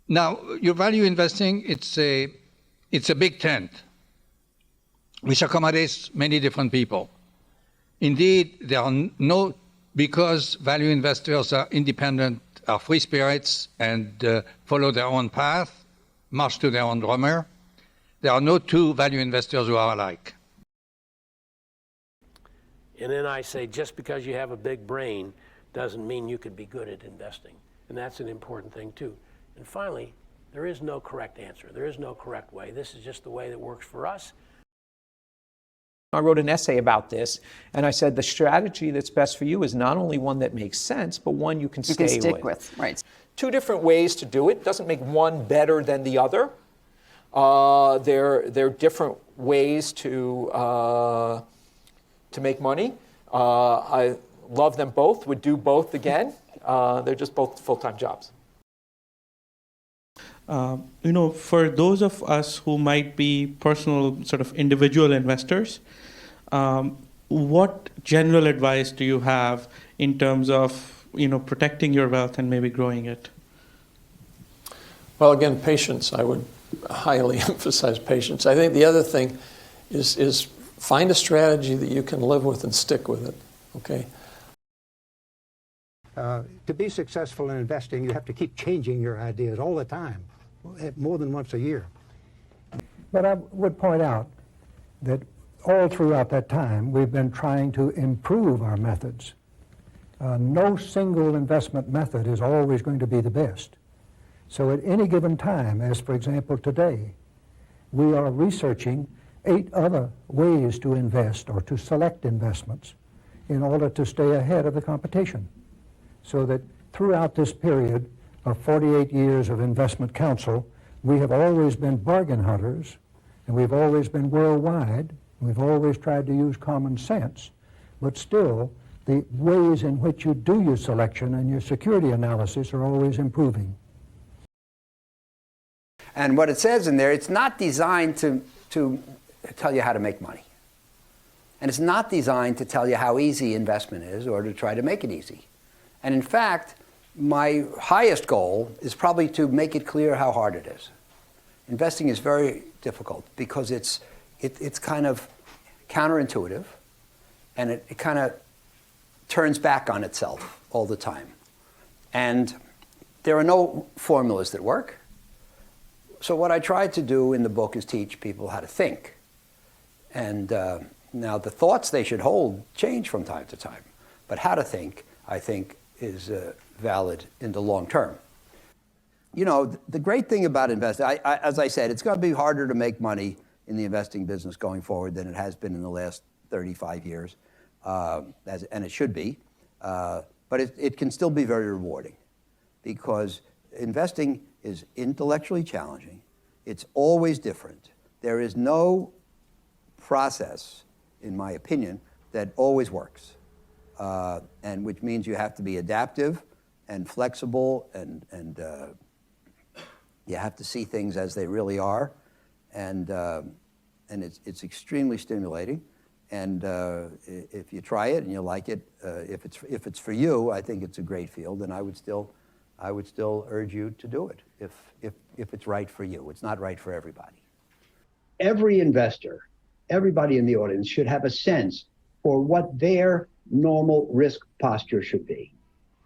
Now, your value investing, it's a big tent which accommodates many different people. Indeed, there are no, because value investors are independent, are free spirits, and follow their own path, march to their own drummer, there are no two value investors who are alike. And then I say, just because you have a big brain doesn't mean you could be good at investing. And that's an important thing too. And finally, there is no correct answer. There is no correct way. This is just the way that works for us. I wrote an essay about this, and I said the strategy that's best for you is not only one that makes sense, but one you can stick with. Right. Two different ways to do it. Doesn't make one better than the other. They're different ways to make money. I love them both, would do both again. They're just both full-time jobs. For those of us who might be personal sort of individual investors, what general advice do you have in terms of, protecting your wealth and maybe growing it? Well, again, patience. I would highly emphasize patience. I think the other thing is find a strategy that you can live with and stick with it, okay? To be successful in investing, you have to keep changing your ideas all the time, more than once a year. But I would point out that all throughout that time, we've been trying to improve our methods. No single investment method is always going to be the best. So at any given time, as for example today, we are researching 8 other ways to invest or to select investments in order to stay ahead of the competition. So that throughout this period of 48 years of investment counsel, we have always been bargain hunters, and we've always been worldwide. We've always tried to use common sense, but still, the ways in which you do your selection and your security analysis are always improving. And what it says in there, it's not designed to tell you how to make money. And it's not designed to tell you how easy investment is or to try to make it easy. And in fact, my highest goal is probably to make it clear how hard it is. Investing is very difficult because it's kind of counterintuitive, and it kind of turns back on itself all the time. And there are no formulas that work. So what I tried to do in the book is teach people how to think. And now the thoughts they should hold change from time to time. But how to think, I think, is valid in the long term. The great thing about investing, as I said, it's going to be harder to make money in the investing business going forward than it has been in the last 35 years, and it should be. But it can still be very rewarding because investing is intellectually challenging. It's always different. There is no process, in my opinion, that always works, and which means you have to be adaptive and flexible, and you have to see things as they really are, and it's extremely stimulating. And if you try it and you like it, if it's for you, I think it's a great field, and I would still urge you to do it if it's right for you. It's not right for everybody. Every investor, everybody in the audience should have a sense for what their normal risk posture should be.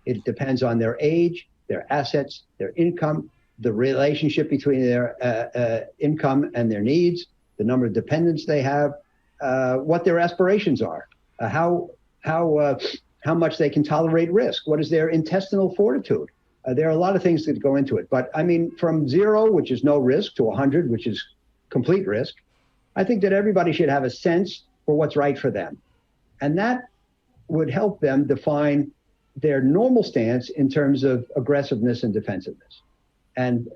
It depends on their age, their assets, their income, the relationship between their income and their needs, the number of dependents they have, what their aspirations are, how much they can tolerate risk, what is their intestinal fortitude. There are a lot of things that go into it. But I mean, from 0, which is no risk, to 100, which is complete risk, I think that everybody should have a sense for what's right for them. And that would help them define their normal stance in terms of aggressiveness and defensiveness. And,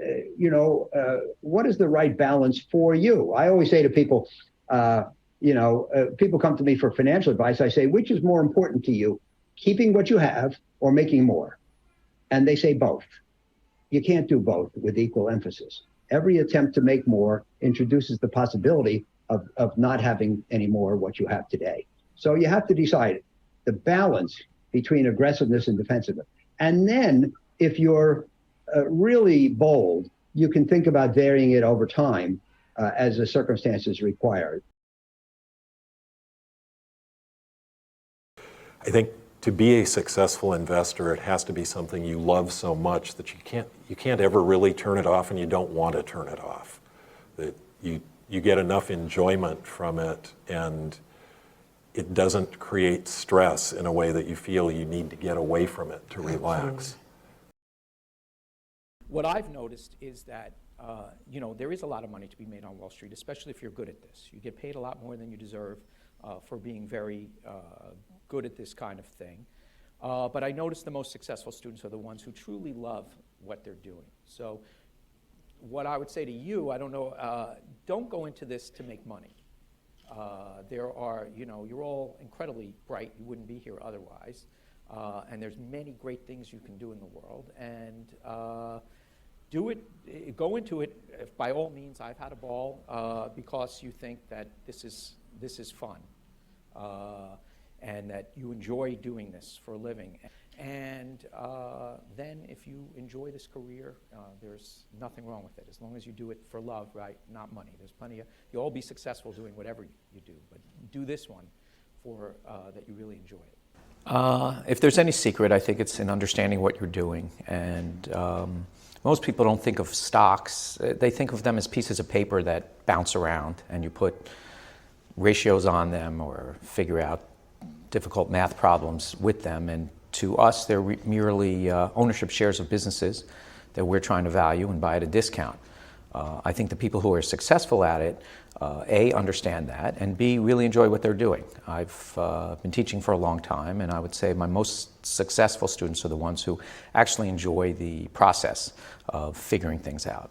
what is the right balance for you? I always say to people, people come to me for financial advice. I say, which is more important to you, keeping what you have or making more? And they say both. You can't do both with equal emphasis. Every attempt to make more introduces the possibility of not having any more what you have today. So you have to decide the balance between aggressiveness and defensiveness. And then if you're really bold, you can think about varying it over time as the circumstances require. I think to be a successful investor, it has to be something you love so much that you can't ever really turn it off, and you don't want to turn it off. That you get enough enjoyment from it, and it doesn't create stress in a way that you feel you need to get away from it to relax. What I've noticed is that there is a lot of money to be made on Wall Street, especially if you're good at this. You get paid a lot more than you deserve for being very good at this kind of thing. But I notice the most successful students are the ones who truly love what they're doing. So what I would say to you, I don't know, don't go into this to make money. There are, you're all incredibly bright. You wouldn't be here otherwise. And there's many great things you can do in the world. And do it, go into it, by all means. I've had a ball because you think that this is fun. And that you enjoy doing this for a living. And then if you enjoy this career, there's nothing wrong with it, as long as you do it for love, right? Not money. There's plenty of, you'll all be successful doing whatever you do, but do this one for that you really enjoy it. If there's any secret, I think it's in understanding what you're doing. And most people don't think of stocks. They think of them as pieces of paper that bounce around, and you put ratios on them or figure out difficult math problems with them. And to us, they're merely ownership shares of businesses that we're trying to value and buy at a discount. I think the people who are successful at it, A, understand that, and B, really enjoy what they're doing. I've been teaching for a long time, and I would say my most successful students are the ones who actually enjoy the process of figuring things out.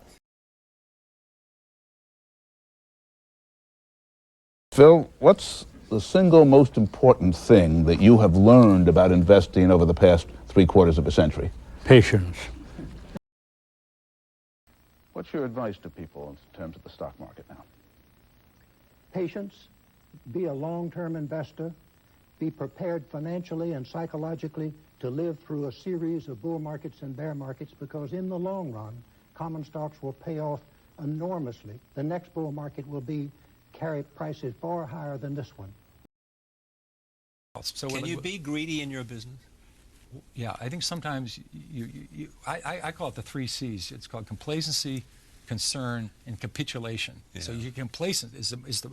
Phill, what's the single most important thing that you have learned about investing over the past 3/4 of a century? Patience. What's your advice to people in terms of the stock market now? Patience, be a long-term investor, be prepared financially and psychologically to live through a series of bull markets and bear markets, because in the long run, common stocks will pay off enormously. The next bull market will carry prices far higher than this one. So can you be greedy in your business? Yeah, I think sometimes I call it the 3 C's. It's called complacency, concern, and capitulation. Yeah. So you're complacent is the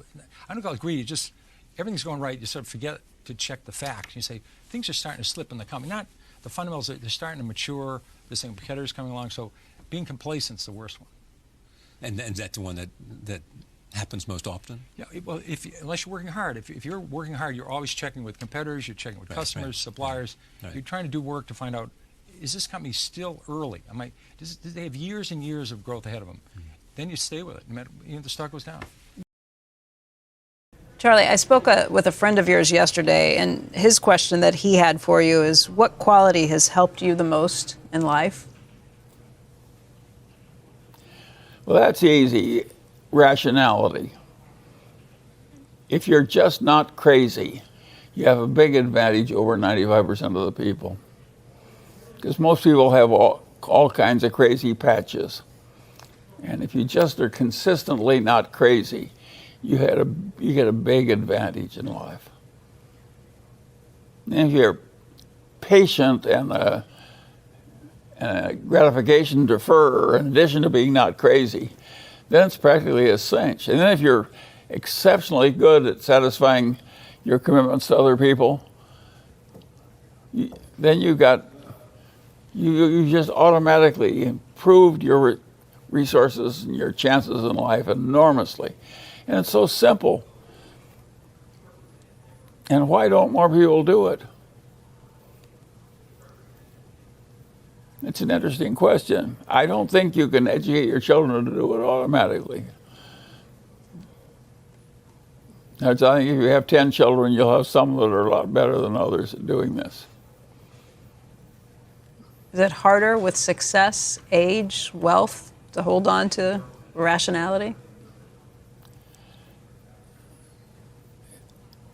I don't call it greedy. Just everything's going right. You sort of forget to check the facts. You say things are starting to slip in the company. Not the fundamentals. They're starting to mature. There's some competitors coming along. So being complacent is the worst one. And that's the one that happens most often? Yeah, well, unless you're working hard. If you're working hard, you're always checking with competitors, you're checking with customers, suppliers. Right. You're trying to do work to find out, is this company still early? Do they have years and years of growth ahead of them? Mm-hmm. Then you stay with it, no matter, even if the stock goes down. Charlie, I spoke with a friend of yours yesterday, and his question that he had for you is, what quality has helped you the most in life? Well, that's easy. Rationality. If you're just not crazy, you have a big advantage over 95% of the people. Because most people have all kinds of crazy patches. And if you just are consistently not crazy, you get a big advantage in life. And if you're patient and gratification deferrer, in addition to being not crazy, then it's practically a cinch. And then if you're exceptionally good at satisfying your commitments to other people, then you just automatically improved your resources and your chances in life enormously. And it's so simple. And why don't more people do it? It's an interesting question. I don't think you can educate your children to do it automatically. I think if you have 10 children, you'll have some that are a lot better than others at doing this. Is it harder with success, age, wealth to hold on to rationality?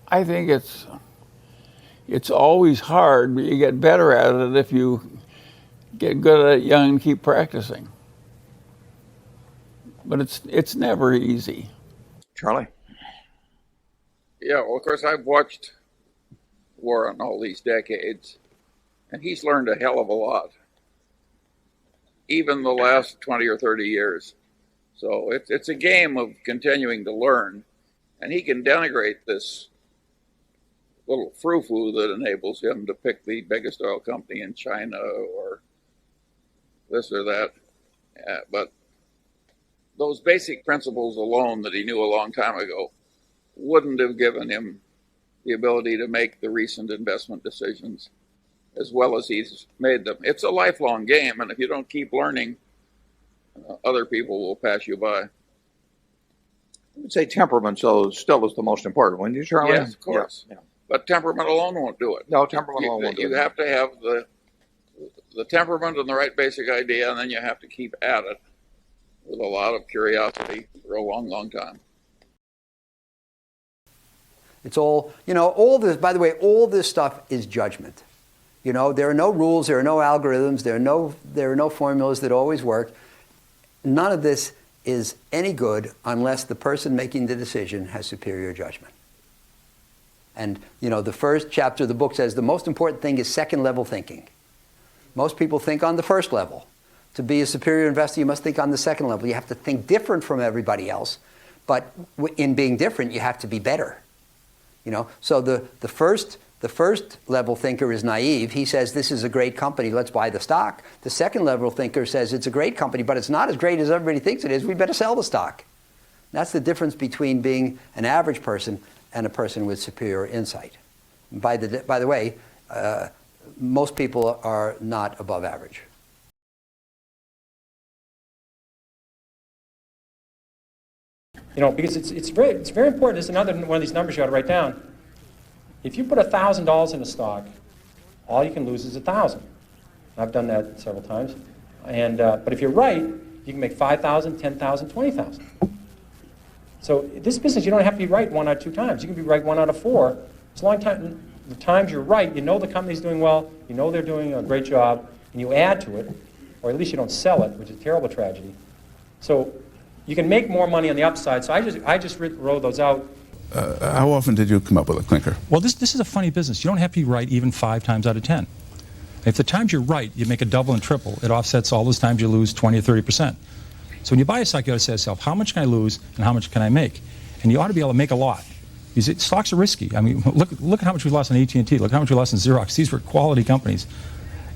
I think it's always hard, but you get better at it if you get good at it young and keep practicing. But it's never easy. Charlie? Yeah, well, of course, I've watched Warren all these decades, and he's learned a hell of a lot, even the last 20 or 30 years. So it's a game of continuing to learn, and he can denigrate this little frou-frou that enables him to pick the biggest oil company in China or this or that. But those basic principles alone that he knew a long time ago wouldn't have given him the ability to make the recent investment decisions as well as he's made them. It's a lifelong game, and if you don't keep learning, other people will pass you by. I would say temperament still is the most important, wouldn't you, Charlie? Yes, of course. Yeah. But temperament alone won't do it. No, temperament alone won't do it. You have to have the temperament and the right basic idea, and then you have to keep at it with a lot of curiosity for a long, long time. It's all, all this, by the way, all this stuff is judgment. There are no rules, there are no algorithms, there are no formulas that always work. None of this is any good unless the person making the decision has superior judgment. And, the first chapter of the book says the most important thing is second-level thinking. Most people think on the first level. To be a superior investor, you must think on the second level. You have to think different from everybody else, but in being different, you have to be better. So the first level thinker is naive. He says, this is a great company, let's buy the stock. The second level thinker says, it's a great company, but it's not as great as everybody thinks it is. We better sell the stock. That's the difference between being an average person and a person with superior insight. By the way, most people are not above average. Because it's very important. This is another one of these numbers you ought to write down. If you put $1,000 in a stock, all you can lose is 1,000. I've done that several times. And but if you're right, you can make 5,000, 10,000, 20,000. So this business, you don't have to be right 1 out of 2 times. You can be right 1 out of 4. As long as the times you're right, the company's doing well, they're doing a great job, and you add to it, or at least you don't sell it, which is a terrible tragedy. So you can make more money on the upside. So I just wrote those out. How often did you come up with a clinker? Well, this is a funny business. You don't have to be right even 5 times out of 10. If the times you're right, you make a double and triple. It offsets all those times you lose 20 or 30%. So when you buy a stock, you ought to say to yourself, how much can I lose and how much can I make? And you ought to be able to make a lot. Because stocks are risky. I mean, look at how much we lost in AT&T. Look how much we lost in Xerox. These were quality companies.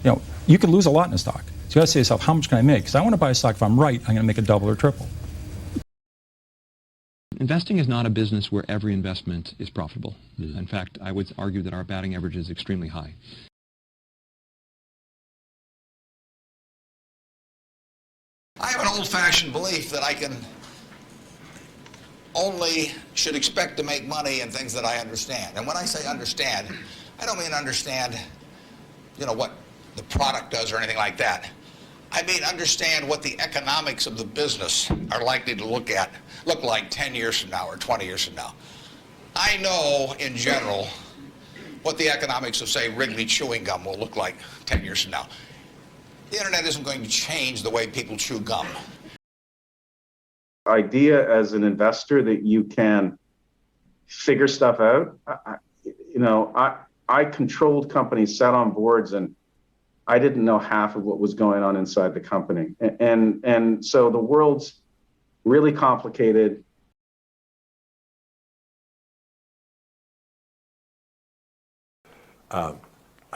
You can lose a lot in a stock. So you ought to say to yourself, how much can I make? Because I want to buy a stock, if I'm right, I'm going to make a double or triple. Investing is not a business where every investment is profitable. In fact, I would argue that our batting average is extremely high. I have an old-fashioned belief that I should expect to make money in things that I understand. And when I say understand, I don't mean understand, what the product does or anything like that. I mean understand what the economics of the business are likely to look like 10 years from now or 20 years from now. I know, in general, what the economics of, say, Wrigley chewing gum will look like 10 years from now. The internet isn't going to change the way people chew gum. Idea as an investor that you can figure stuff out. I controlled companies, sat on boards, and I didn't know half of what was going on inside the company. And so the world's really complicated. I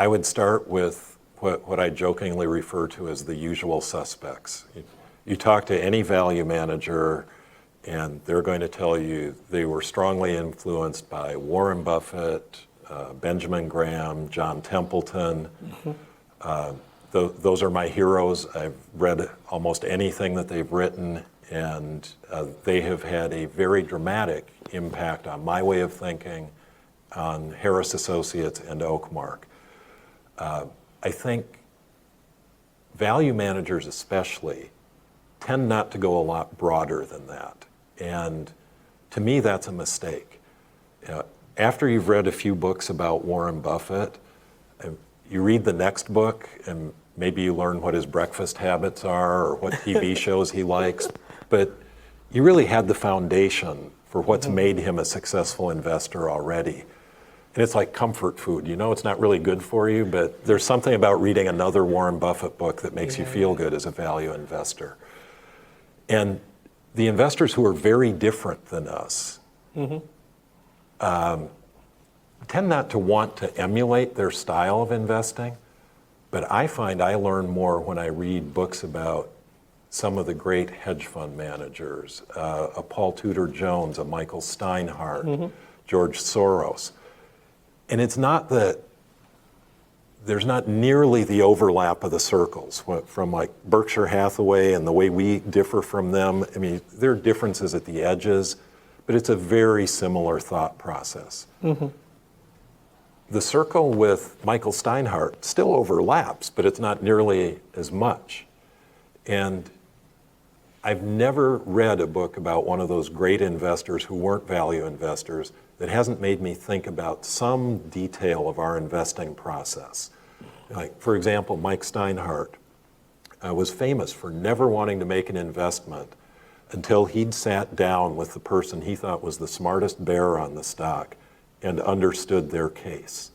would start with what I jokingly refer to as the usual suspects. You talk to any value manager, and they're going to tell you they were strongly influenced by Warren Buffett, Benjamin Graham, John Templeton. Those are my heroes. I've read almost anything that they've written, and they have had a very dramatic impact on my way of thinking, on Harris Associates and Oakmark. I think value managers especially tend not to go a lot broader than that. And to me, that's a mistake. After you've read a few books about Warren Buffett, you read the next book, and maybe you learn what his breakfast habits are or what TV shows he likes, but you really had the foundation for what's made him a successful investor already. And it's like comfort food. You know it's not really good for you, but there's something about reading another Warren Buffett book that makes you feel good as a value investor. And the investors who are very different than us tend not to want to emulate their style of investing, but I find I learn more when I read books about some of the great hedge fund managers, a Paul Tudor Jones, a Michael Steinhardt, George Soros. And it's not that there's not nearly the overlap of the circles from like Berkshire Hathaway and the way we differ from them. I mean, there are differences at the edges, but it's a very similar thought process. The circle with Michael Steinhardt still overlaps, but it's not nearly as much. And I've never read a book about one of those great investors who weren't value investors that hasn't made me think about some detail of our investing process. Like, for example, Mike Steinhardt was famous for never wanting to make an investment until he'd sat down with the person he thought was the smartest bear on the stock and understood their case.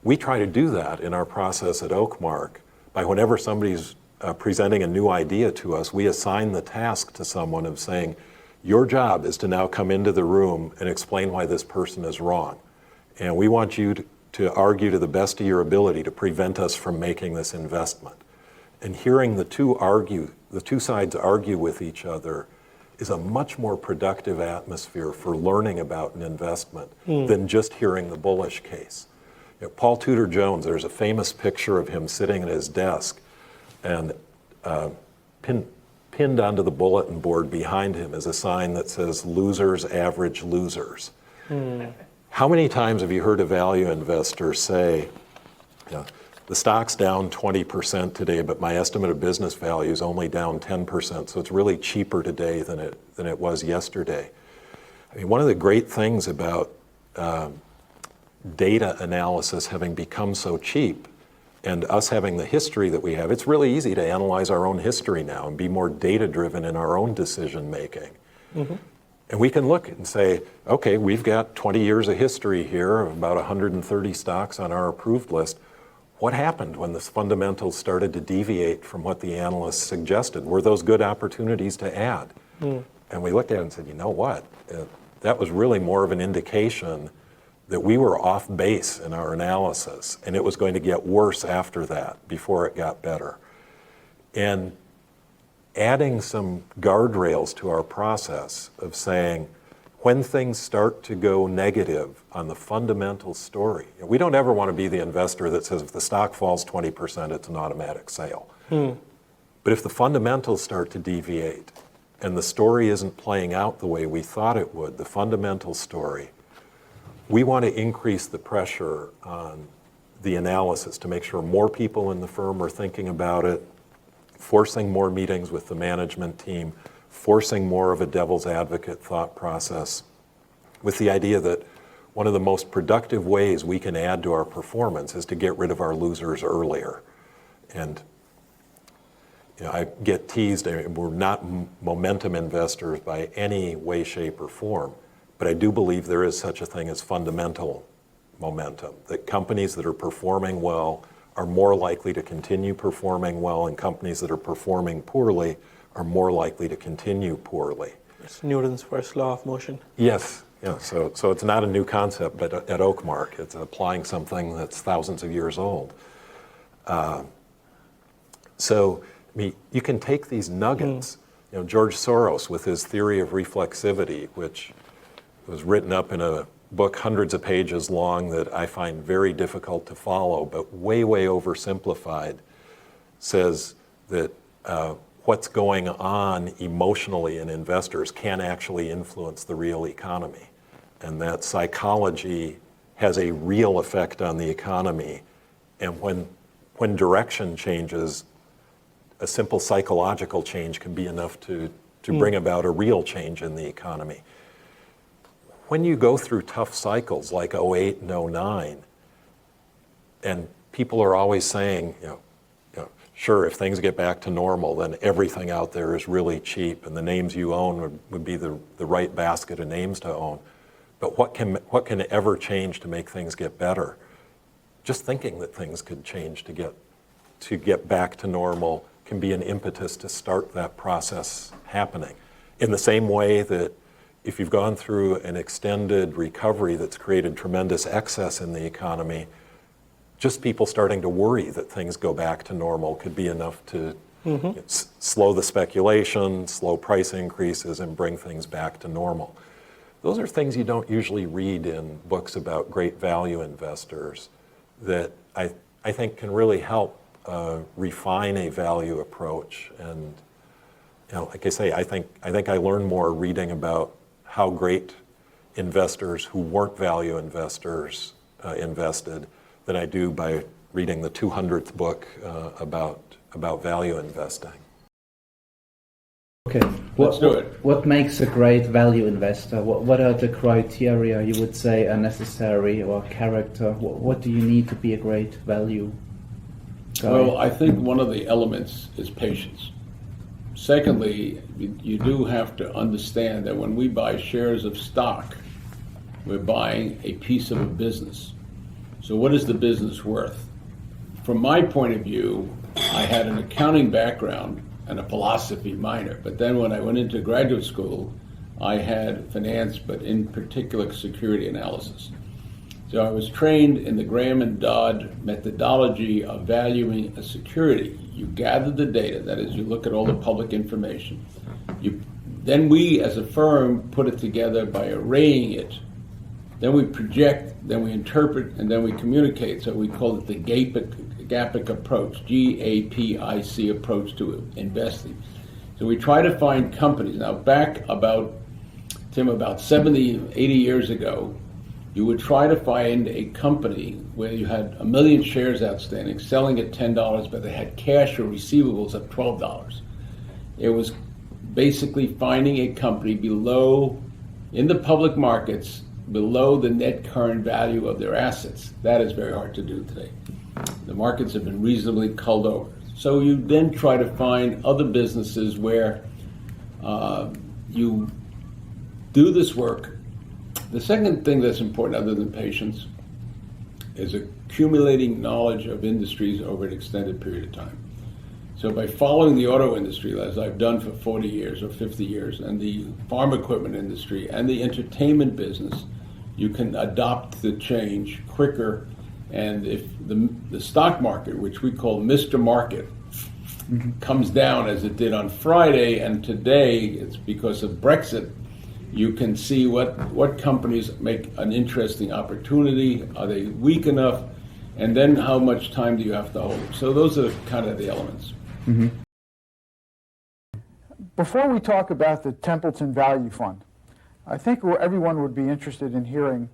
We try to do that in our process at Oakmark by whenever somebody's presenting a new idea to us, we assign the task to someone of saying, your job is to now come into the room and explain why this person is wrong. And we want you to argue to the best of your ability to prevent us from making this investment. And hearing the two sides argue with each other is a much more productive atmosphere for learning about an investment than just hearing the bullish case. You know, Paul Tudor Jones, there's a famous picture of him sitting at his desk, and pinned onto the bulletin board behind him is a sign that says, losers average losers. How many times have you heard a value investor say, the stock's down 20% today, but my estimate of business value is only down 10%, so it's really cheaper today than it was yesterday. I mean, one of the great things about data analysis having become so cheap and us having the history that we have, it's really easy to analyze our own history now and be more data-driven in our own decision making. And we can look and say, okay, we've got 20 years of history here of about 130 stocks on our approved list. What happened when the fundamentals started to deviate from what the analysts suggested? Were those good opportunities to add? And we looked at it and said, you know what? That was really more of an indication that we were off base in our analysis, and it was going to get worse after that before it got better. And adding some guardrails to our process of saying, when things start to go negative on the fundamental story, we don't ever want to be the investor that says if the stock falls 20%, it's an automatic sale. But if the fundamentals start to deviate and the story isn't playing out the way we thought it would, the fundamental story, we want to increase the pressure on the analysis to make sure more people in the firm are thinking about it, forcing more meetings with the management team, forcing more of a devil's advocate thought process, with the idea that one of the most productive ways we can add to our performance is to get rid of our losers earlier. And I get teased, we're not momentum investors by any way, shape, or form, but I do believe there is such a thing as fundamental momentum, that companies that are performing well are more likely to continue performing well, and companies that are performing poorly are more likely to continue poorly. It's Newton's first law of motion. Yes, yeah, so it's not a new concept, but at Oakmark, it's applying something that's thousands of years old. So I mean, you can take these nuggets. George Soros with his theory of reflexivity, which was written up in a book hundreds of pages long that I find very difficult to follow, but way, way oversimplified, says that what's going on emotionally in investors can actually influence the real economy, and that psychology has a real effect on the economy. And when direction changes, a simple psychological change can be enough to bring about a real change in the economy. When you go through tough cycles like 08 and 09, and people are always saying, sure, if things get back to normal, then everything out there is really cheap, and the names you own would be the right basket of names to own. But what can ever change to make things get better? Just thinking that things could change to get back to normal can be an impetus to start that process happening. In the same way that if you've gone through an extended recovery that's created tremendous excess in the economy, just people starting to worry that things go back to normal could be enough to slow the speculation, slow price increases, and bring things back to normal. Those are things you don't usually read in books about great value investors that I think can really help refine a value approach. And like I say, I think I learned more reading about how great investors who weren't value investors invested than I do by reading the 200th book about value investing. Okay, let's do it. What makes a great value investor? What are the criteria you would say are necessary, or character? What do you need to be a great value guy? Well, I think one of the elements is patience. Secondly, you do have to understand that when we buy shares of stock, we're buying a piece of a business. So what is the business worth? From my point of view, I had an accounting background and a philosophy minor, but then when I went into graduate school, I had finance, but in particular security analysis. So I was trained in the Graham and Dodd methodology of valuing a security. You gather the data, that is, you look at all the public information. Then we, as a firm, put it together by arraying it. Then we project, then we interpret, and then we communicate. So we call it the GAPIC approach, GAPIC approach to investing. So we try to find companies. Now back about 70, 80 years ago, you would try to find a company where you had 1 million shares outstanding, selling at $10, but they had cash or receivables of $12. It was basically finding a company below, in the public markets, below the net current value of their assets. That is very hard to do today. The markets have been reasonably culled over. So you then try to find other businesses where you do this work. The second thing that's important, other than patience, is accumulating knowledge of industries over an extended period of time. So by following the auto industry, as I've done for 40 years or 50 years, and the farm equipment industry and the entertainment business, you can adopt the change quicker. And if the stock market, which we call Mr. Market, comes down as it did on Friday, and today it's because of Brexit, you can see what companies make an interesting opportunity. Are they weak enough? And then how much time do you have to hold? So those are kind of the elements. Before we talk about the Templeton Value Fund, I think everyone would be interested in hearing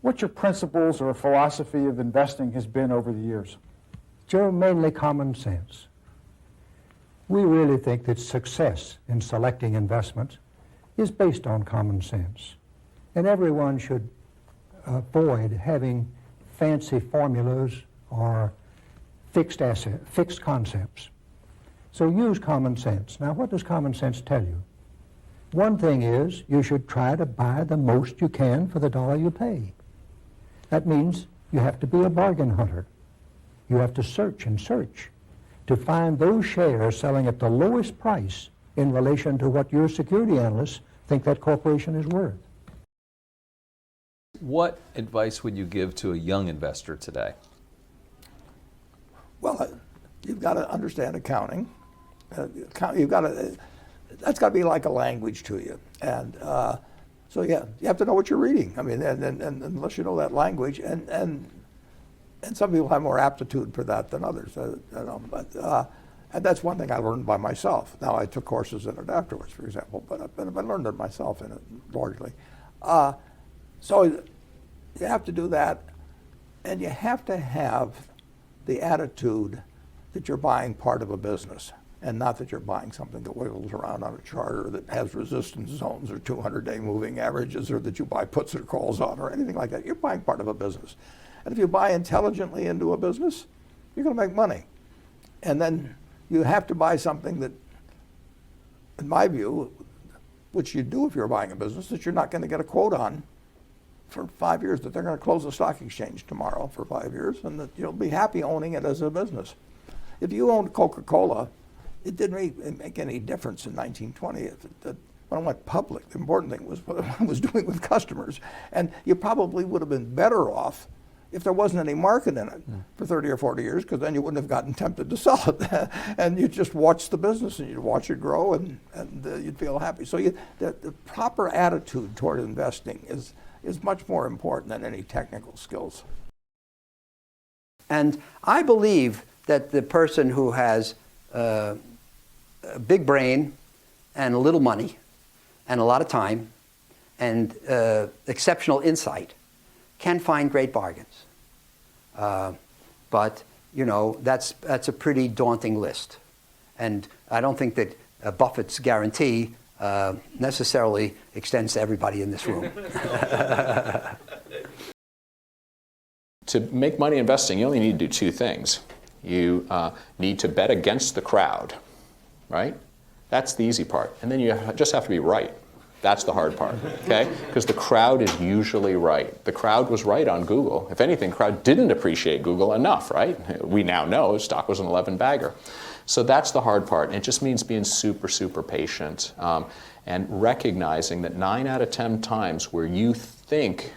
what your principles or philosophy of investing has been over the years. Joe, mainly common sense. We really think that success in selecting investments is based on common sense. And everyone should avoid having fancy formulas or fixed concepts. So use common sense. Now, what does common sense tell you? One thing is you should try to buy the most you can for the dollar you pay. That means you have to be a bargain hunter. You have to search and search to find those shares selling at the lowest price in relation to what your security analysts think that corporation is worth. What advice would you give to a young investor today? Well, you've got to understand accounting. You've got to, that's got to be like a language to you. And so yeah, you have to know what you're reading. I mean, and unless you know that language, and some people have more aptitude for that than others. And that's one thing I learned by myself. Now I took courses in it afterwards, for example, but I learned it myself in it largely. So you have to do that, and you have to have the attitude that you're buying part of a business, and not that you're buying something that wiggles around on a chart, or that has resistance zones or 200-day moving averages, or that you buy puts or calls on, or anything like that. You're buying part of a business. And if you buy intelligently into a business, you're going to make money. And then you have to buy something that, in my view, which you do if you're buying a business, that you're not going to get a quote on for 5 years, that they're going to close the stock exchange tomorrow for 5 years, and that you'll be happy owning it as a business. If you owned Coca-Cola, it didn't really make any difference in 1920. When I went public, the important thing was what I was doing with customers. And you probably would have been better off if there wasn't any market in it for 30 or 40 years, because then you wouldn't have gotten tempted to sell it. And you'd just watch the business, and you'd watch it grow, and you'd feel happy. So the proper attitude toward investing is much more important than any technical skills. And I believe that the person who has a big brain and a little money and a lot of time and exceptional insight can find great bargains. But, you know, that's a pretty daunting list. And I don't think that Buffett's guarantee necessarily extends to everybody in this room. To make money investing, you only need to do two things. You need to bet against the crowd, right? That's the easy part. And then you just have to be right. That's the hard part, okay? Because the crowd is usually right. The crowd was right on Google. If anything, the crowd didn't appreciate Google enough, right? We now know stock was an 11-bagger. So that's the hard part. And it just means being super, super patient and recognizing that 9 out of 10 times where you think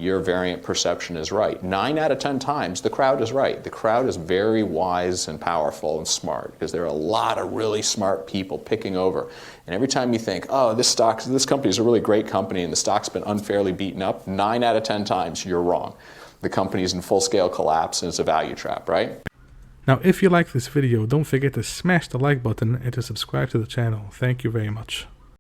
your variant perception is right, 9 out of 10 times the crowd is right. The crowd is very wise and powerful and smart because there are a lot of really smart people picking over. And every time you think, oh, this company is a really great company and the stock's been unfairly beaten up, 9 out of 10 times you're wrong. The company's in full-scale collapse and it's a value trap, right? Now, if you like this video, don't forget to smash the like button and to subscribe to the channel. Thank you very much.